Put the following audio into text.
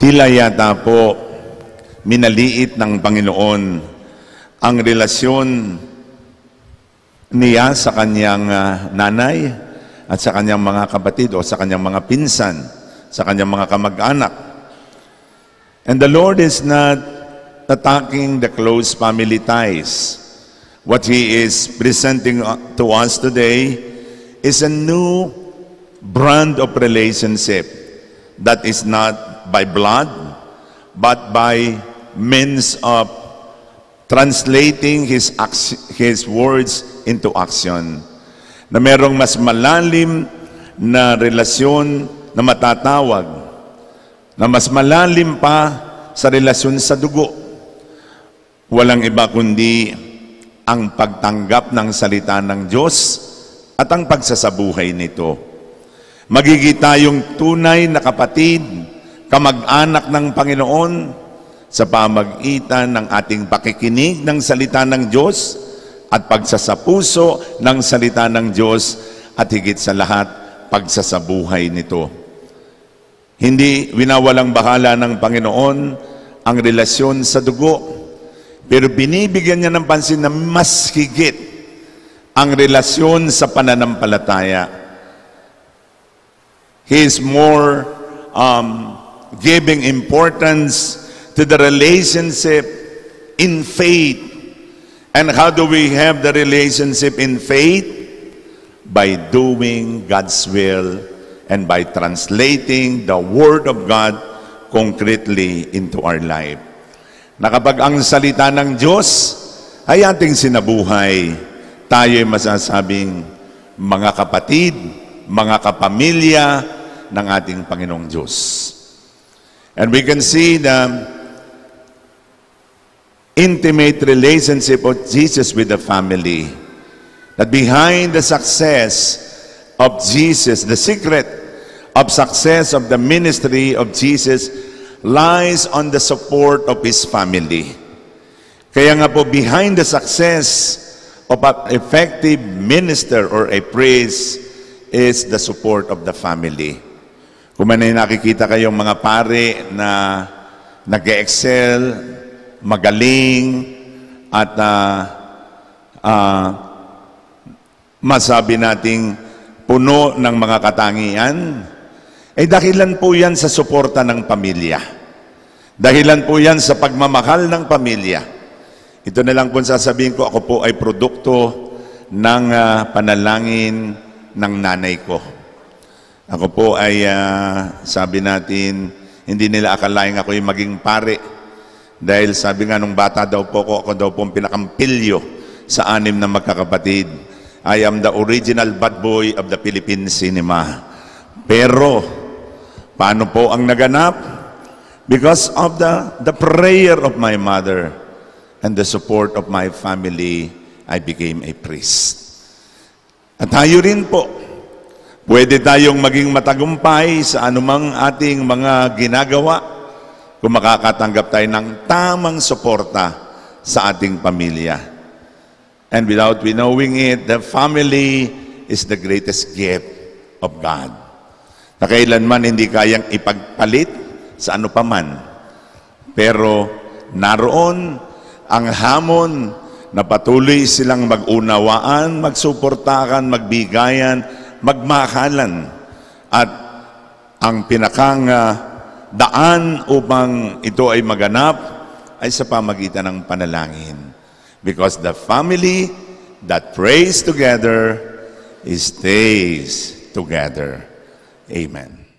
Tila yata po minaliit ng Panginoon ang relasyon niya sa kanyang nanay at sa kanyang mga kapatid o sa kanyang mga pinsan, sa kanyang mga kamag-anak. And the Lord is not attacking the close family ties. What He is presenting to us today is a new brand of relationship that is not by blood, but by means of translating His words into action. Na merong mas malalim na relasyon na matatawag, na mas malalim pa sa relasyon sa dugo. Walang iba kundi ang pagtanggap ng salita ng Diyos at ang pagsasabuhay nito. Magiging tayong tunay na kapatid, kamag-anak ng Panginoon sa pamagitan ng ating pakikinig ng salita ng Diyos at pagsasapuso ng salita ng Diyos at higit sa lahat, pagsasabuhay nito. Hindi winawalang bahala ng Panginoon ang relasyon sa dugo, pero binibigyan niya ng pansin na mas higit ang relasyon sa pananampalataya. He is more giving importance to the relationship in faith. And how do we have the relationship in faith? By doing God's will and by translating the Word of God concretely into our life. Na kapag ang salita ng Diyos ay ating sinabuhay, tayo ay masasabing mga kapatid, mga kapamilya ng ating Panginoong Diyos. And we can see the intimate relationship of Jesus with the family. That behind the success of Jesus, the secret of success of the ministry of Jesus lies on the support of His family. Kaya nga po, behind the success of an effective minister or a priest is the support of the family. Kung may nakikita kayong mga pare na nag-excel, magaling, at masabi nating puno ng mga katangian, ay dahilan po yan sa suporta ng pamilya. Dahilan po yan sa pagmamahal ng pamilya. Ito na lang po sasabihin ko, ako po ay produkto ng panalangin ng nanay ko. Ako po ay, sabi natin, hindi nila akalaing ako yung maging pare. Dahil sabi nga nung bata daw po ako daw po ang pinakampilyo sa 6 na magkakapatid. I am the original bad boy of the Philippine cinema. Pero, paano po ang naganap? Because of the prayer of my mother and the support of my family, I became a priest. At tayo rin po, pwede tayong maging matagumpay sa anumang ating mga ginagawa kung makakatanggap tayo ng tamang suporta sa ating pamilya. And without we knowing it, the family is the greatest gift of God. Na kailanman hindi kayang ipagpalit sa ano paman. Pero naroon ang hamon na patuloy silang mag-unawaan, magsuportahan, magbigayan, magmakalan. At ang pinakang daan upang ito ay maganap ay sa pamagitan ng panalangin. Because the family that prays together stays together. Amen.